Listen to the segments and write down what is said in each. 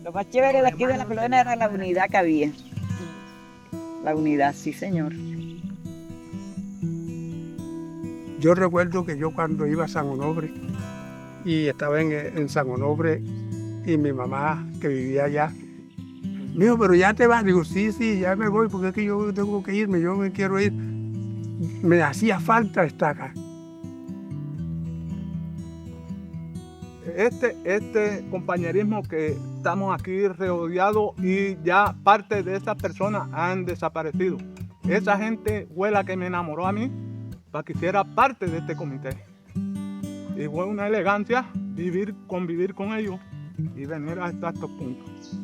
Lo más chévere de aquí de la Pelona era la unidad que había. La unidad, sí, señor. Yo recuerdo que yo cuando iba a San Onofre y estaba en San Onofre y mi mamá que vivía allá, me dijo, pero ya te vas. Digo, sí, sí, ya me voy porque es que yo tengo que irme, yo me quiero ir. Me hacía falta estar acá. Este compañerismo que estamos aquí rodeados y ya parte de esas personas han desaparecido. Esa gente fue la que me enamoró a mí para que hiciera parte de este comité. Y fue una elegancia convivir con ellos y venir hasta estos puntos.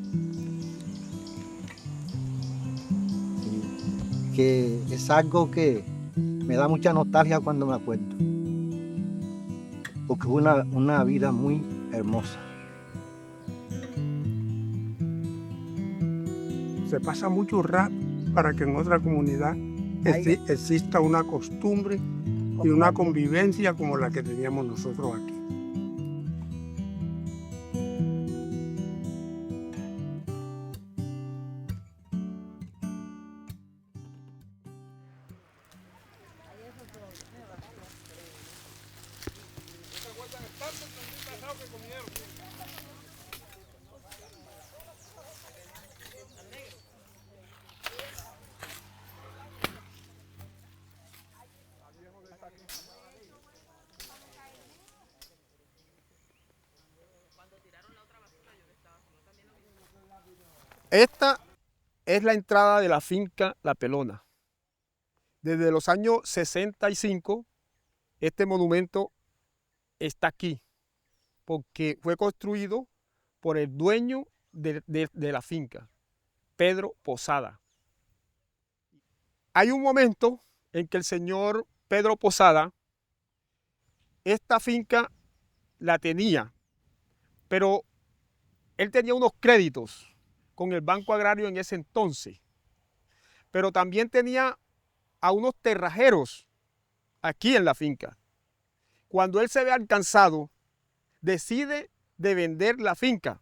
Que es algo que me da mucha nostalgia cuando me acuerdo, porque fue una vida muy hermosa. Se pasa mucho rap para que en otra comunidad exista una costumbre y una convivencia como la que teníamos nosotros aquí. Esta es la entrada de la finca La Pelona. Desde los años 65, este monumento está aquí, porque fue construido por el dueño de la finca, Pedro Posada. Hay un momento en que el señor Pedro Posada, esta finca la tenía, pero él tenía unos créditos con el Banco Agrario en ese entonces, pero también tenía a unos terrajeros aquí en la finca. Cuando él se ve alcanzado, decide de vender la finca.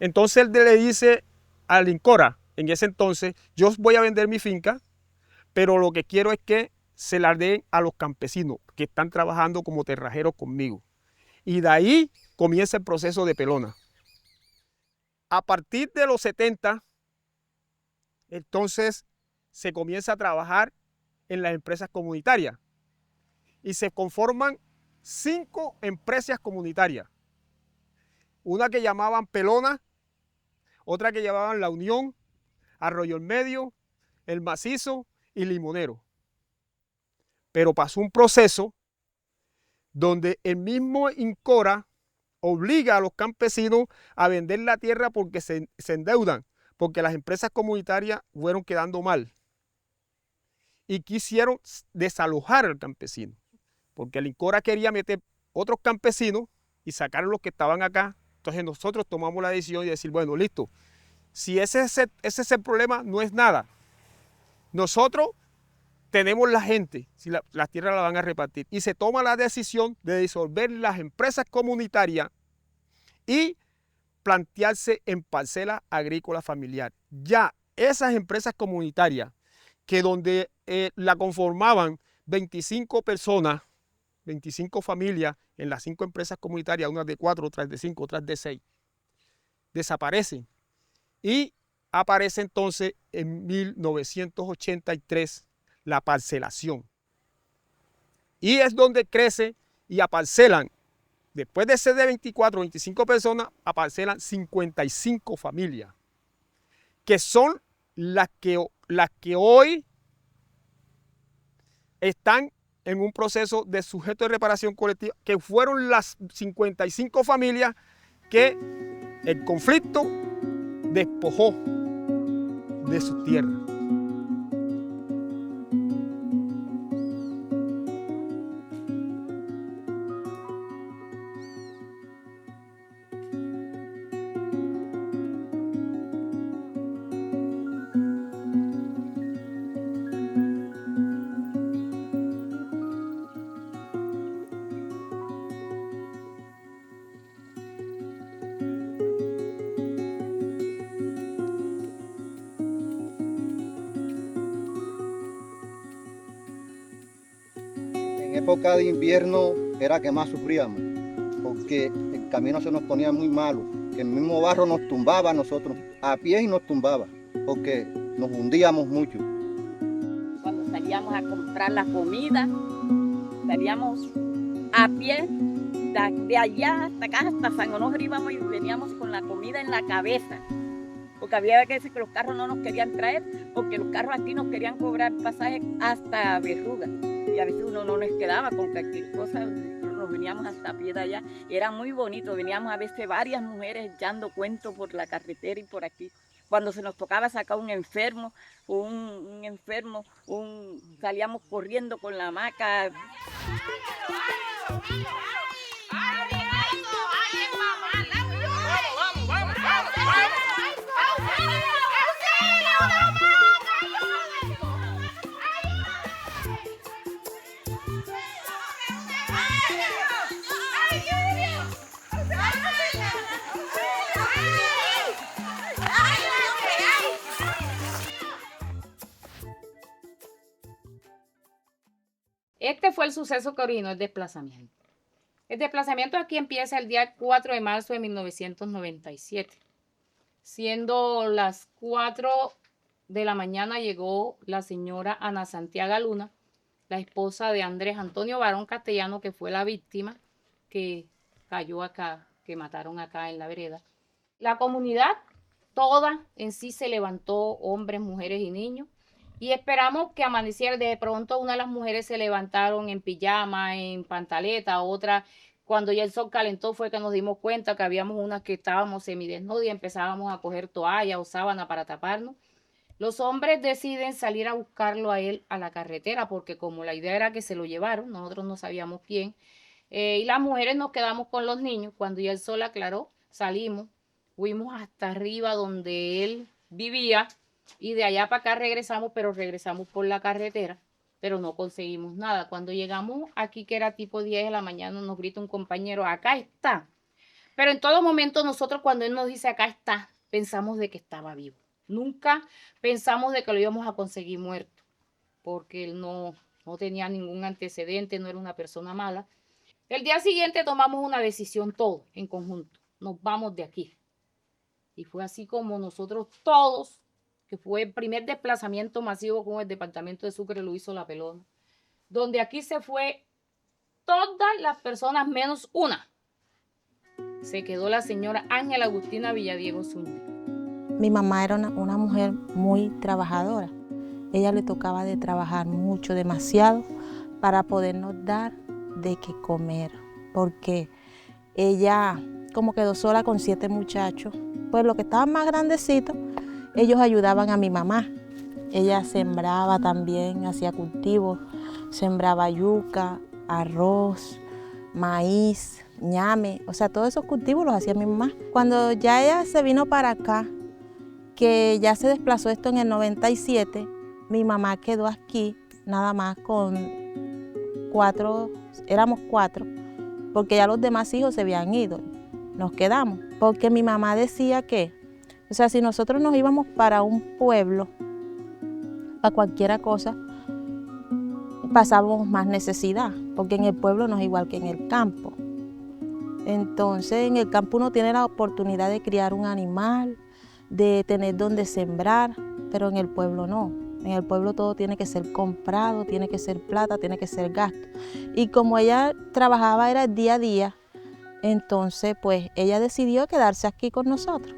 Entonces él le dice al Incora, en ese entonces, yo voy a vender mi finca, pero lo que quiero es que se la den a los campesinos que están trabajando como terrajeros conmigo. Y de ahí comienza el proceso de Pelona. A partir de los 70, entonces se comienza a trabajar en las empresas comunitarias y se conforman 5 empresas comunitarias. Una que llamaban Pelona, otra que llamaban La Unión, Arroyo el Medio, El Macizo y Limonero. Pero pasó un proceso donde el mismo Incora obliga a los campesinos a vender la tierra porque se endeudan, porque las empresas comunitarias fueron quedando mal y quisieron desalojar al campesino, porque el Incora quería meter otros campesinos y sacar a los que estaban acá. Entonces nosotros tomamos la decisión de decir, bueno, listo, si ese es el problema, no es nada. Nosotros tenemos la gente, si las tierras la van a repartir, y se toma la decisión de disolver las empresas comunitarias y plantearse en parcelas agrícolas familiares. Ya esas empresas comunitarias, que donde la conformaban 25 personas, 25 familias en las 5 empresas comunitarias, unas de 4, otras de 5, otras de 6, desaparecen. Y aparece entonces en 1983 la parcelación. Y es donde crece y aparcelan, después de ser de 24 o 25 personas, aparcelan 55 familias, que son las que hoy están en un proceso de sujeto de reparación colectiva, que fueron las 55 familias que el conflicto despojó de su tierra. época de invierno era que más sufríamos, porque el camino se nos ponía muy malo, que el mismo barro nos tumbaba a nosotros, a pie y nos tumbaba, porque nos hundíamos mucho. Cuando salíamos a comprar la comida, salíamos a pie, de allá hasta acá, hasta San Onofre íbamos y veníamos con la comida en la cabeza. Porque había veces que los carros no nos querían traer, porque los carros aquí nos querían cobrar pasajes hasta Berruga. Y a veces uno no nos quedaba con cualquier cosa, nos veníamos hasta a pie de allá. Y era muy bonito, veníamos a veces varias mujeres echando cuentos por la carretera y por aquí. Cuando se nos tocaba sacar un enfermo, salíamos corriendo con la hamaca. Este fue el suceso que originó el desplazamiento. El desplazamiento aquí empieza el día 4 de marzo de 1997. Siendo las 4 de la mañana llegó la señora Ana Santiago Luna, la esposa de Andrés Antonio Barón Castellano, que fue la víctima que cayó acá, que mataron acá en la vereda. La comunidad toda en sí se levantó, hombres, mujeres y niños, y esperamos que amaneciera. De pronto una de las mujeres se levantaron en pijama, en pantaleta, otra, cuando ya el sol calentó fue que nos dimos cuenta que habíamos unas que estábamos semidesnudas y empezábamos a coger toalla o sábana para taparnos. Los hombres deciden salir a buscarlo a él a la carretera, porque como la idea era que se lo llevaron, nosotros no sabíamos quién, y las mujeres nos quedamos con los niños. Cuando ya el sol aclaró, salimos, fuimos hasta arriba donde él vivía, y de allá para acá regresamos, pero regresamos por la carretera, pero no conseguimos nada. Cuando llegamos aquí, que era tipo 10 de la mañana, nos grita un compañero, acá está. Pero en todo momento nosotros, cuando él nos dice acá está, pensamos de que estaba vivo. Nunca pensamos de que lo íbamos a conseguir muerto, porque él no tenía ningún antecedente, no era una persona mala. El día siguiente tomamos una decisión todos en conjunto, nos vamos de aquí. Y fue así como nosotros todos, que fue el primer desplazamiento masivo con el departamento de Sucre, lo hizo La Pelona, donde aquí se fue todas las personas menos una. Se quedó la señora Ángela Agustina Villadiego Zúñiga. Mi mamá era una mujer muy trabajadora. Ella le tocaba de trabajar mucho, demasiado, para podernos dar de qué comer, porque ella, como quedó sola con 7 muchachos, pues los que estaban más grandecitos, ellos ayudaban a mi mamá. Ella sembraba también, hacía cultivos, sembraba yuca, arroz, maíz, ñame, o sea, todos esos cultivos los hacía mi mamá. Cuando ya ella se vino para acá, que ya se desplazó esto en el 97, mi mamá quedó aquí nada más con 4, éramos 4, porque ya los demás hijos se habían ido. Nos quedamos, porque mi mamá decía que, o sea, si nosotros nos íbamos para un pueblo, a cualquiera cosa, pasábamos más necesidad, porque en el pueblo no es igual que en el campo. Entonces, en el campo uno tiene la oportunidad de criar un animal, de tener donde sembrar, pero en el pueblo no. En el pueblo todo tiene que ser comprado, tiene que ser plata, tiene que ser gasto. Y como ella trabajaba era el día a día, entonces pues ella decidió quedarse aquí con nosotros.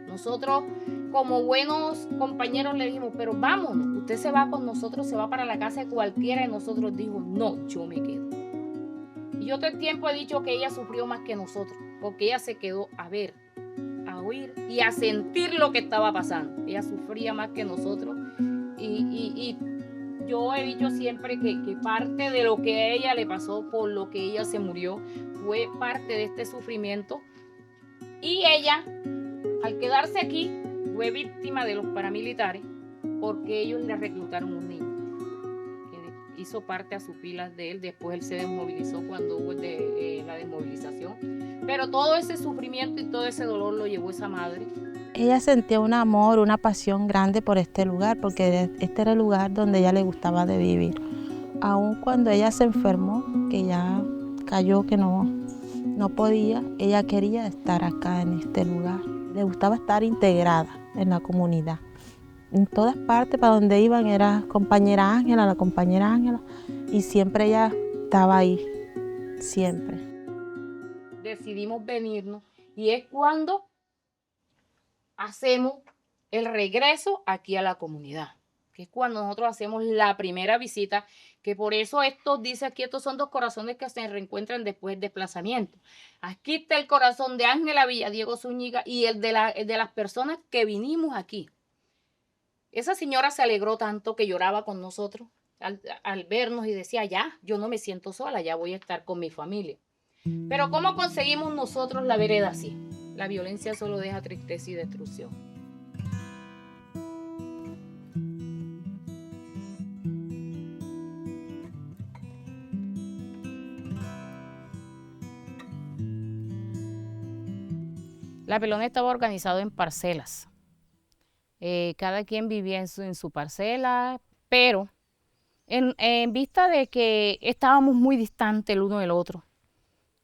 Nosotros, como buenos compañeros, le dijimos, pero vámonos, usted se va con nosotros, se va para la casa de cualquiera de nosotros. Dijo, no, yo me quedo. Y yo todo el tiempo he dicho que ella sufrió más que nosotros, porque ella se quedó a ver, a oír y a sentir lo que estaba pasando. Ella sufría más que nosotros. Y yo he dicho siempre que parte de lo que a ella le pasó, por lo que ella se murió, fue parte de este sufrimiento. Y ella, al quedarse aquí, fue víctima de los paramilitares porque ellos le reclutaron un niño que hizo parte a sus filas de él. Después él se desmovilizó cuando hubo la desmovilización. Pero todo ese sufrimiento y todo ese dolor lo llevó esa madre. Ella sentía un amor, una pasión grande por este lugar, porque este era el lugar donde ella le gustaba de vivir. aun cuando ella se enfermó, que ya cayó, que no podía, ella quería estar acá en este lugar. Le gustaba estar integrada en la comunidad. En todas partes para donde iban era compañera Ángela, la compañera Ángela, y siempre ella estaba ahí, siempre. Decidimos venirnos y es cuando hacemos el regreso aquí a la comunidad, que es cuando nosotros hacemos la primera visita, que por eso esto dice aquí, estos son dos corazones que se reencuentran después del desplazamiento. Aquí está el corazón de Ángela Villadiego Zúñiga y el de las personas que vinimos aquí. Esa señora se alegró tanto que lloraba con nosotros al vernos y decía, ya, yo no me siento sola, ya voy a estar con mi familia. Pero ¿cómo conseguimos nosotros la vereda así? La violencia solo deja tristeza y destrucción. La Pelona estaba organizado en parcelas. Cada quien vivía en su parcela, pero en vista de que estábamos muy distantes el uno del otro,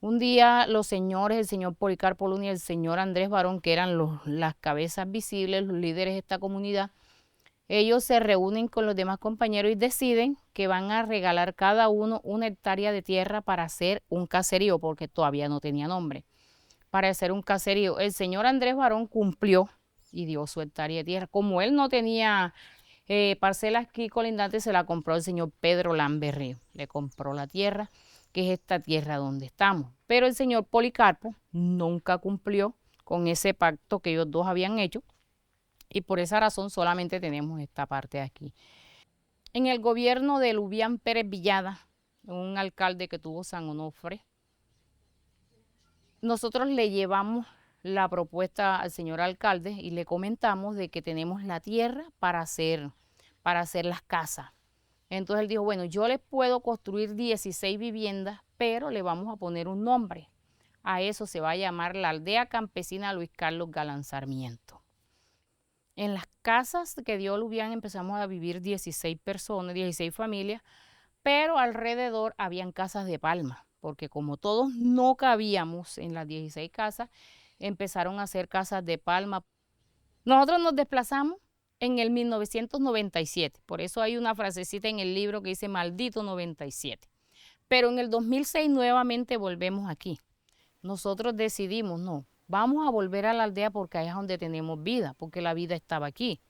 un día los señores, el señor Policarpo Luna y el señor Andrés Barón, que eran las cabezas visibles, los líderes de esta comunidad, ellos se reúnen con los demás compañeros y deciden que van a regalar cada uno 1 hectárea de tierra para hacer un caserío, porque todavía no tenía nombre, para hacer un caserío. El señor Andrés Barón cumplió y dio su hectárea de tierra. Como él no tenía parcelas aquí colindantes, se la compró el señor Pedro Lamberrío. Le compró la tierra, que es esta tierra donde estamos. Pero el señor Policarpo nunca cumplió con ese pacto que ellos dos habían hecho y por esa razón solamente tenemos esta parte de aquí. En el gobierno de Lubián Pérez Villada, un alcalde que tuvo San Onofre, nosotros le llevamos la propuesta al señor alcalde y le comentamos de que tenemos la tierra para hacer las casas. Entonces él dijo, bueno, yo les puedo construir 16 viviendas, pero le vamos a poner un nombre. A eso se va a llamar la Aldea Campesina Luis Carlos Galán Sarmiento. En las casas que dio Lubián empezamos a vivir 16 personas, 16 familias, pero alrededor habían casas de palma, porque como todos no cabíamos en las 16 casas, empezaron a hacer casas de palma. Nosotros nos desplazamos en el 1997, por eso hay una frasecita en el libro que dice maldito 97. Pero en el 2006 nuevamente volvemos aquí. Nosotros decidimos, no, vamos a volver a la aldea porque ahí es donde tenemos vida, porque la vida estaba aquí.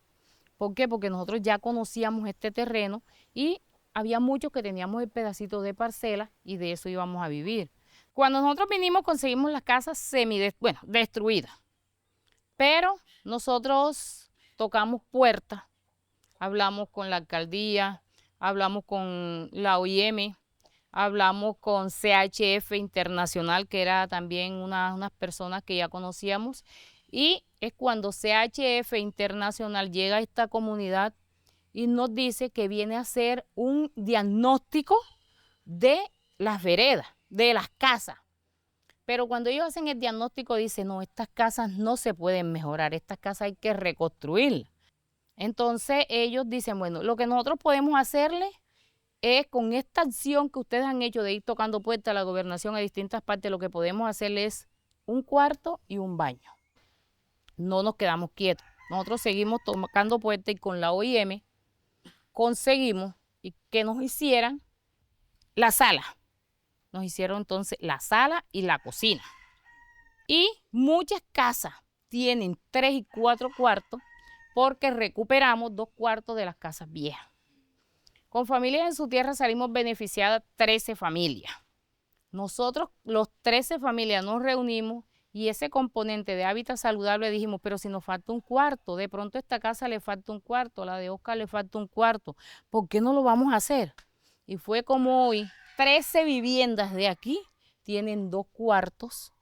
¿Por qué? Porque nosotros ya conocíamos este terreno y había muchos que teníamos el pedacito de parcela y de eso íbamos a vivir. Cuando nosotros vinimos conseguimos las casas destruidas, pero nosotros tocamos puertas, hablamos con la alcaldía, hablamos con la OIM, hablamos con CHF Internacional, que era también unas personas que ya conocíamos, y es cuando CHF Internacional llega a esta comunidad y nos dice que viene a hacer un diagnóstico de las veredas, de las casas. Pero cuando ellos hacen el diagnóstico dicen, no, estas casas no se pueden mejorar, estas casas hay que reconstruirlas. Entonces ellos dicen, bueno, lo que nosotros podemos hacerle es con esta acción que ustedes han hecho de ir tocando puertas a la gobernación a distintas partes, lo que podemos hacerle es un cuarto y un baño. No nos quedamos quietos. Nosotros seguimos tocando puertas y con la OIM conseguimos que nos hicieran la sala. Nos hicieron entonces la sala y la cocina. Y muchas casas tienen 3 y 4 cuartos porque recuperamos 2 cuartos de las casas viejas. Con Familias en su Tierra salimos beneficiadas 13 familias. Nosotros, los 13 familias, nos reunimos y ese componente de hábitat saludable dijimos, pero si nos falta un cuarto, de pronto a esta casa le falta un cuarto, la de Oscar le falta un cuarto, ¿por qué no lo vamos a hacer? Y fue como hoy, 13 viviendas de aquí tienen 2 cuartos,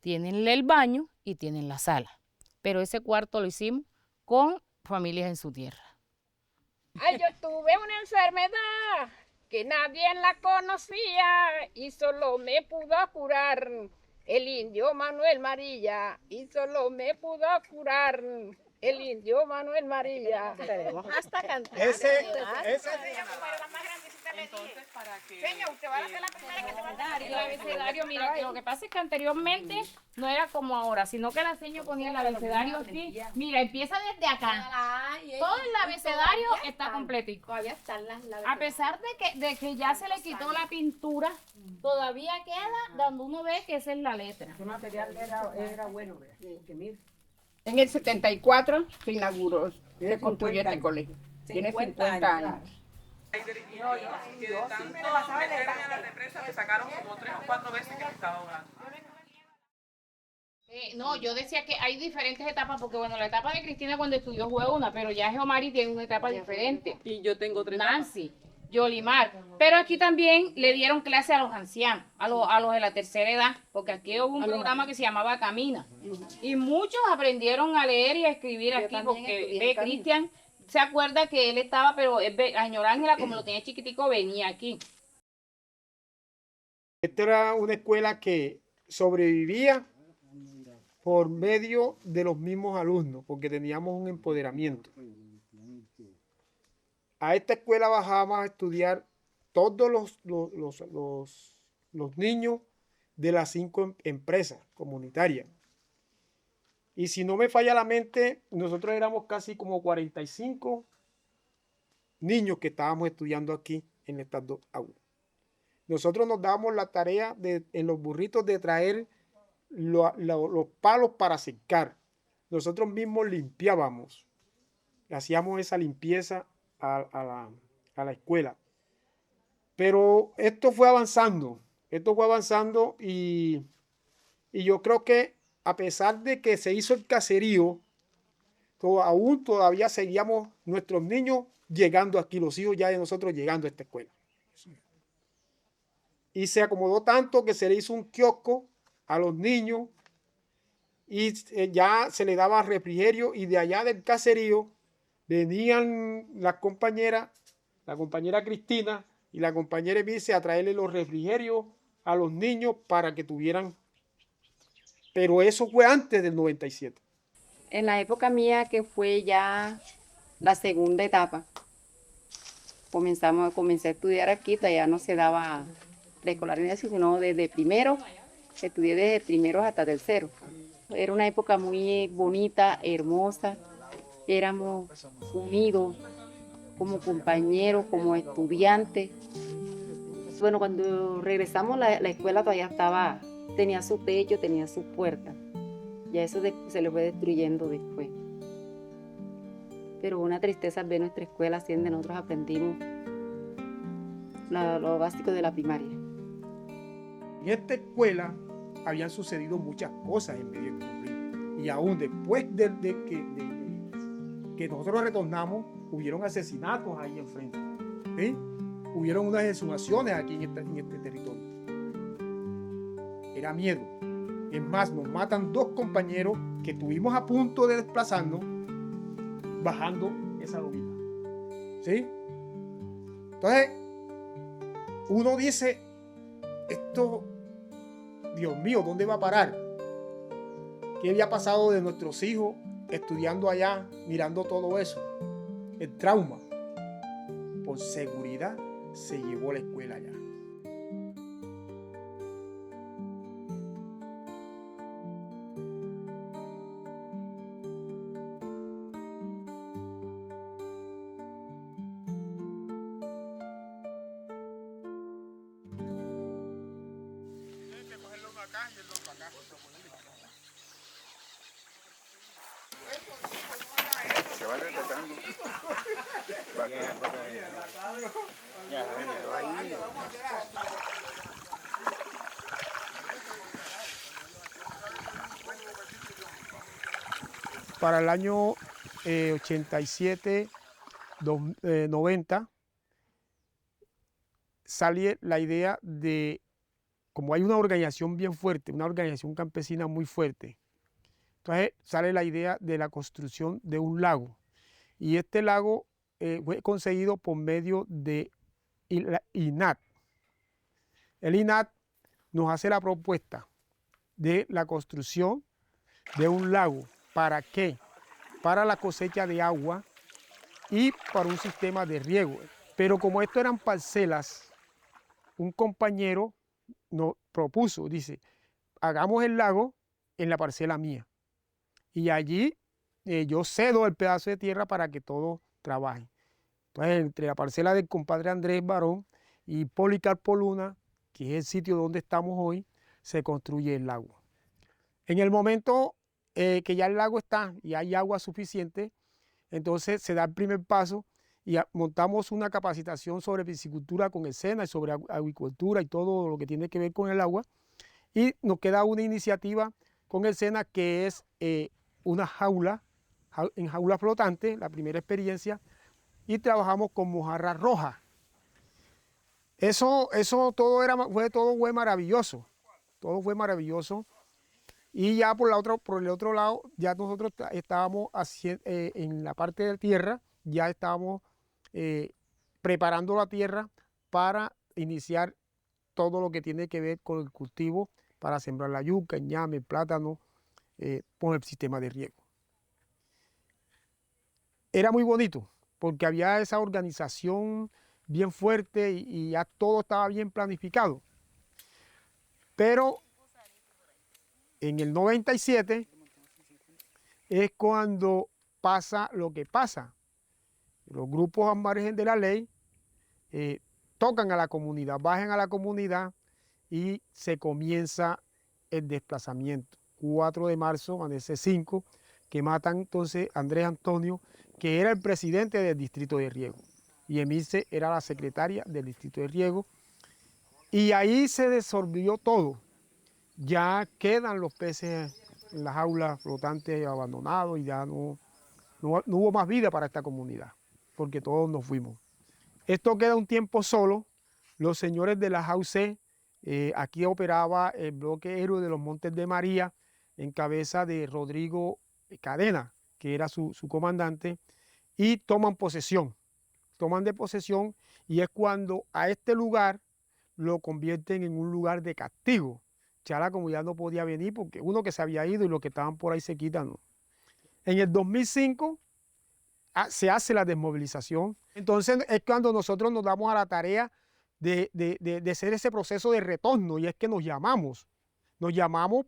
tienen el baño y tienen la sala. Pero ese cuarto lo hicimos con Familias en su Tierra. Ay, yo tuve una enfermedad que nadie la conocía y solo me pudo curar el indio Manuel Marilla. Y solo me pudo curar el indio Manuel Marilla. Hasta cantar. Entonces, para que... Señor, usted va a ser la primera que te va a dar. El abecedario, mira, lo que pasa es que anteriormente no era como ahora, sino que la señora ponía el abecedario aquí. Mira, empieza desde acá. Todo el abecedario está completico. Todavía están las A pesar de que ya se le quitó la pintura, todavía queda donde uno ve que esa es la letra. El material era bueno, que mira. En el 74 se inauguró, se construyó este colegio. Tiene 50 años. Que de tanto meterme a la represa me sacaron como 3 o 4 veces que me estaba ahogando. No, yo decía que hay diferentes etapas, porque bueno, la etapa de Cristina cuando estudió fue una, pero ya Geomari tiene una etapa diferente. Y yo tengo 3 Nancy, Yolimar. Pero aquí también le dieron clase a los ancianos, a los de la tercera edad, porque aquí hubo un programa que se llamaba Camina. Y muchos aprendieron a leer y a escribir aquí, porque ve, Cristian se acuerda que él estaba, pero a señor Ángela, como lo tenía chiquitico, venía aquí. Esta era una escuela que sobrevivía por medio de los mismos alumnos, porque teníamos un empoderamiento. A esta escuela bajábamos a estudiar todos los niños de las 5 empresas comunitarias. Y si no me falla la mente, nosotros éramos casi como 45 niños que estábamos estudiando aquí en estas 2 aulas. Nosotros nos dábamos la tarea en los burritos de traer los palos para secar. Nosotros mismos limpiábamos, hacíamos esa limpieza a la escuela. Pero esto fue avanzando y yo creo que a pesar de que se hizo el caserío, aún todavía seguíamos nuestros niños llegando aquí, los hijos ya de nosotros llegando a esta escuela. Y se acomodó tanto que se le hizo un kiosco a los niños y ya se le daba refrigerio, y de allá del caserío venían las compañeras, la compañera Cristina y la compañera Vice, a traerle los refrigerios a los niños para que tuvieran. Pero eso fue antes del 97. En la época mía, que fue ya la segunda etapa, comencé a estudiar aquí, todavía no se daba preescolar ni eso, sino desde primero, estudié desde primero hasta tercero. Era una época muy bonita, hermosa, éramos unidos como compañeros, como estudiantes. Bueno, cuando regresamos la escuela todavía tenía su techo, tenía sus puertas. Ya eso se le fue destruyendo después. Pero una tristeza ver nuestra escuela, así donde nosotros aprendimos lo básico de la primaria. En esta escuela habían sucedido muchas cosas en medio del conflicto. Y aún después de que nosotros retornamos, hubieron asesinatos ahí enfrente. ¿Sí? Hubieron unas exhumaciones aquí en este territorio. Era miedo. Es más, nos matan 2 compañeros que estuvimos a punto de desplazarnos bajando esa lomita. ¿Sí? Entonces, uno dice, esto, Dios mío, ¿dónde va a parar? ¿Qué había pasado de nuestros hijos estudiando allá, mirando todo eso? El trauma. Por seguridad se llevó la escuela allá. Para el año 87, 90, sale la idea de, como hay una organización bien fuerte, una organización campesina muy fuerte, entonces sale la idea de la construcción de un lago. Y este lago fue conseguido por medio de INAT. El INAT nos hace la propuesta de la construcción de un lago. ¿Para qué? Para la cosecha de agua y para un sistema de riego. Pero como esto eran parcelas, un compañero nos propuso, dice, hagamos el lago en la parcela mía. Y allí yo cedo el pedazo de tierra para que todos trabajen. Entonces, entre la parcela del compadre Andrés Barón y Policarpo Luna, que es el sitio donde estamos hoy, se construye el lago. En el momento que ya el lago está y hay agua suficiente, entonces se da el primer paso y montamos una capacitación sobre piscicultura con el SENA y sobre acuicultura y todo lo que tiene que ver con el agua. Y nos queda una iniciativa con el SENA que es una jaula, en jaula flotante, la primera experiencia, y trabajamos con mojarra roja. Eso todo fue maravilloso, todo fue maravilloso. Y ya por el otro lado, ya nosotros estábamos en la parte de tierra, ya estábamos preparando la tierra para iniciar todo lo que tiene que ver con el cultivo, para sembrar la yuca, el ñame, el plátano, con el sistema de riego. Era muy bonito, porque había esa organización bien fuerte y ya todo estaba bien planificado. Pero en el 97 es cuando pasa lo que pasa. Los grupos al margen de la ley tocan a la comunidad, bajan a la comunidad y se comienza el desplazamiento. 4 de marzo, amanece 5, que matan entonces a Andrés Antonio, que era el presidente del distrito de riego, y Emilce era la secretaria del distrito de riego, y ahí se disolvió todo. Ya quedan los peces en las jaulas flotantes abandonados y ya no hubo más vida para esta comunidad, porque todos nos fuimos. Esto queda un tiempo solo. Los señores de la JAUC, aquí operaba el bloque Héroe de los Montes de María, en cabeza de Rodrigo Cadena, que era su comandante, y toman posesión. Toman de posesión y es cuando a este lugar lo convierten en un lugar de castigo. Ya la comunidad no podía venir porque uno que se había ido y los que estaban por ahí se quitan. ¿No? En el 2005 se hace la desmovilización. Entonces es cuando nosotros nos damos a la tarea de hacer ese proceso de retorno, y es que nos llamamos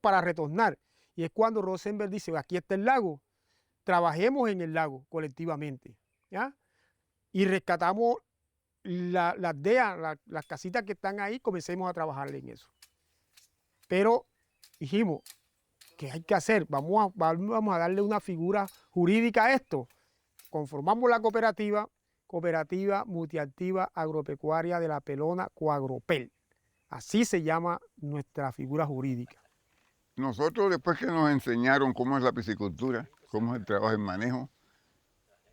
para retornar. Y es cuando Rosenberg dice, aquí está el lago, trabajemos en el lago colectivamente, ¿ya? Y rescatamos las DEA, las casitas que están ahí, comencemos a trabajar en eso. Pero dijimos, ¿qué hay que hacer? Vamos a darle una figura jurídica a esto. Conformamos la Cooperativa Multiactiva Agropecuaria de La Pelona, Coagropel. Así se llama nuestra figura jurídica. Nosotros, después que nos enseñaron cómo es la piscicultura, cómo es el trabajo en manejo,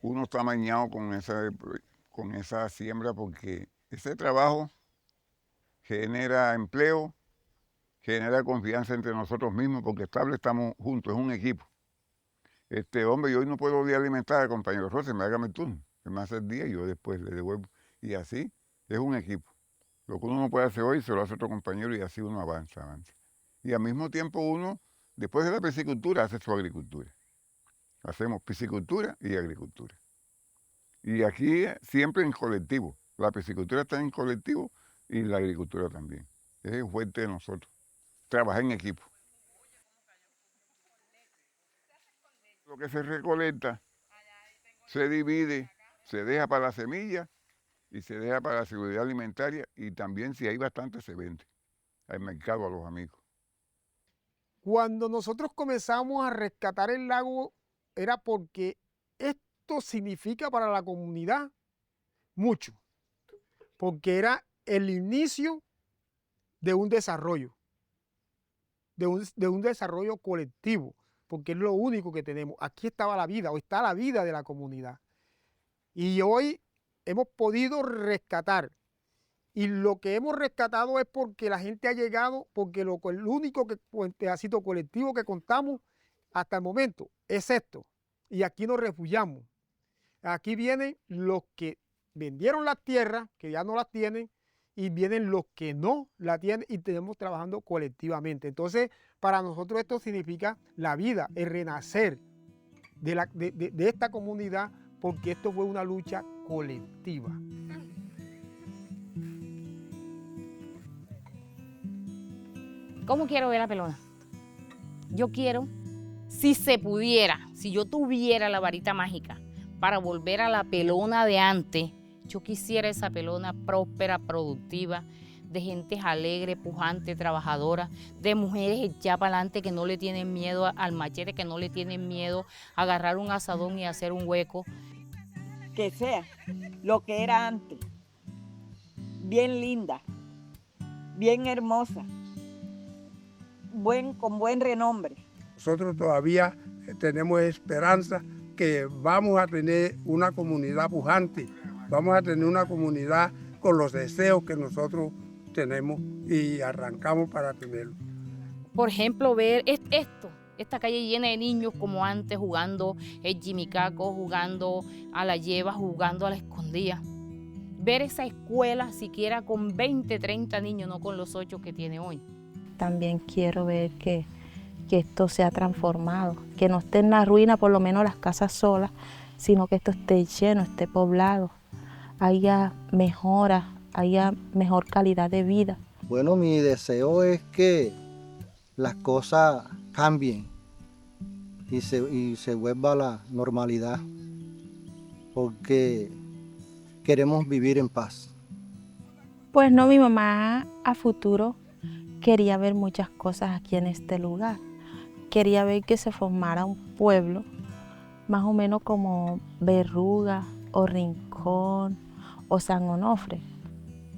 uno está amañado con esa siembra, porque ese trabajo genera empleo, genera confianza entre nosotros mismos, porque estamos juntos, es un equipo. Hombre, yo hoy no puedo alimentar al compañero Rosenberg, hágame el turno, que me hace el día y yo después le devuelvo. Y así es un equipo. Lo que uno no puede hacer hoy se lo hace otro compañero y así uno avanza. Y al mismo tiempo uno, después de la piscicultura, hace su agricultura. Hacemos piscicultura y agricultura. Y aquí siempre en colectivo. La piscicultura está en colectivo y la agricultura también. Es el fuerte de nosotros. Trabajar en equipo. Lo que se recolecta se divide, se deja para la semilla y se deja para la seguridad alimentaria, y también si hay bastante se vende al mercado, a los amigos. Cuando nosotros comenzamos a rescatar el lago era porque esto significa para la comunidad mucho, porque era el inicio de un desarrollo, de un desarrollo colectivo, porque es lo único que tenemos. Aquí estaba la vida, o está la vida de la comunidad. Y hoy hemos podido rescatar. Y lo que hemos rescatado es porque la gente ha llegado, porque el único pedacito colectivo que contamos hasta el momento es esto. Y aquí nos refugiamos. Aquí vienen los que vendieron las tierras, que ya no las tienen, y vienen los que no la tienen, y tenemos trabajando colectivamente. Entonces, para nosotros esto significa la vida, el renacer de esta comunidad, porque esto fue una lucha colectiva. ¿Cómo quiero ver a Pelona? Yo quiero, si se pudiera, si yo tuviera la varita mágica para volver a la Pelona de antes, yo quisiera esa Pelona próspera, productiva, de gente alegre, pujante, trabajadora, de mujeres echadas para adelante que no le tienen miedo al machete, que no le tienen miedo a agarrar un asadón y hacer un hueco. Que sea lo que era antes, bien linda, bien hermosa, con buen renombre. Nosotros todavía tenemos esperanza que vamos a tener una comunidad pujante, vamos a tener una comunidad con los deseos que nosotros tenemos y arrancamos para tenerlo. Por ejemplo, ver esta calle llena de niños como antes, jugando el jimicaco, jugando a la lleva, jugando a la escondida. Ver esa escuela siquiera con 20, 30 niños, no con los 8 que tiene hoy. También quiero ver que esto se ha transformado, que no esté en la ruina, por lo menos las casas solas, sino que esto esté lleno, esté poblado, haya mejoras, haya mejor calidad de vida. Bueno, mi deseo es que las cosas cambien y se vuelva a la normalidad, porque queremos vivir en paz. Pues no, mi mamá a futuro quería ver muchas cosas aquí en este lugar. Quería ver que se formara un pueblo, más o menos como Berruga o Rincón o San Onofre.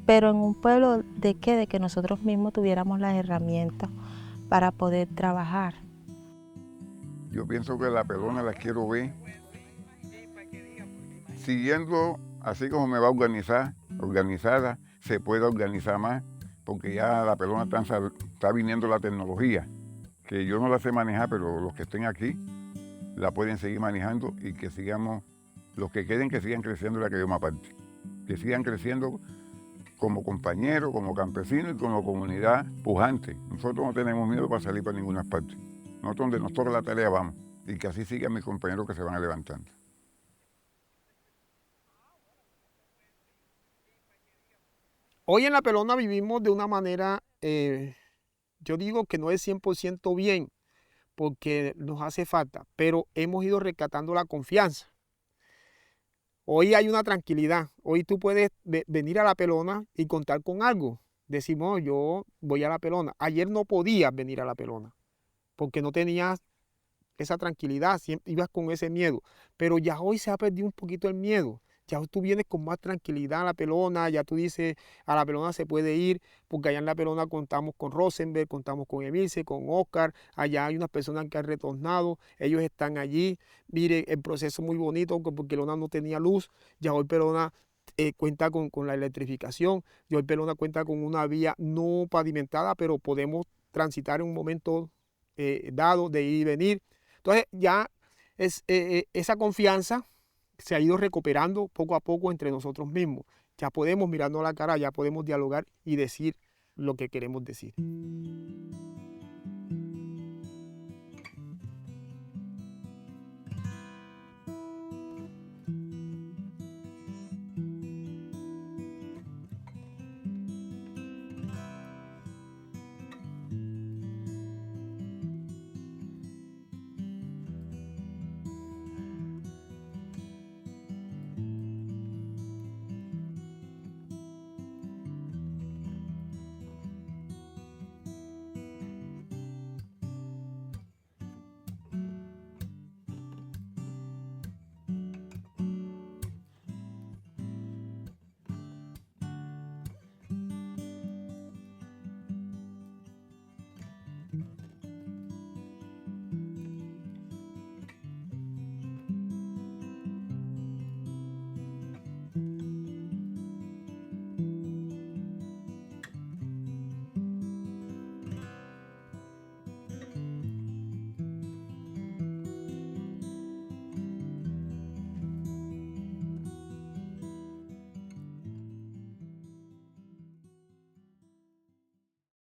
Pero en un pueblo de que nosotros mismos tuviéramos las herramientas para poder trabajar. Yo pienso que la Pelona la quiero ver siguiendo así como me va a organizada, se puede organizar más, porque ya la Pelona está viniendo la tecnología, que yo no la sé manejar, pero los que estén aquí la pueden seguir manejando y que sigamos, los que queden que sigan creciendo la que yo me aparte, que sigan creciendo como compañeros, como campesinos y como comunidad pujante. Nosotros no tenemos miedo para salir para ninguna parte. Nosotros donde nos toca la tarea vamos, y que así sigan mis compañeros que se van levantando. Hoy en La Pelona vivimos de una manera, yo digo que no es 100% bien, porque nos hace falta, pero hemos ido rescatando la confianza. Hoy hay una tranquilidad. Hoy tú puedes venir a La Pelona y contar con algo. Decimos, yo voy a La Pelona. Ayer no podías venir a La Pelona porque no tenías esa tranquilidad, siempre ibas con ese miedo. Pero ya hoy se ha perdido un poquito el miedo. Ya tú vienes con más tranquilidad a La Pelona, ya tú dices, a La Pelona se puede ir, porque allá en La Pelona contamos con Rosenberg, contamos con Emilce, con Oscar, allá hay unas personas que han retornado, ellos están allí. Mire, el proceso muy bonito, porque Pelona no tenía luz, ya hoy Pelona cuenta con la electrificación, ya hoy Pelona cuenta con una vía no pavimentada, pero podemos transitar en un momento dado de ir y venir. Entonces ya esa confianza se ha ido recuperando poco a poco entre nosotros mismos. Ya podemos mirarnos a la cara, ya podemos dialogar y decir lo que queremos decir.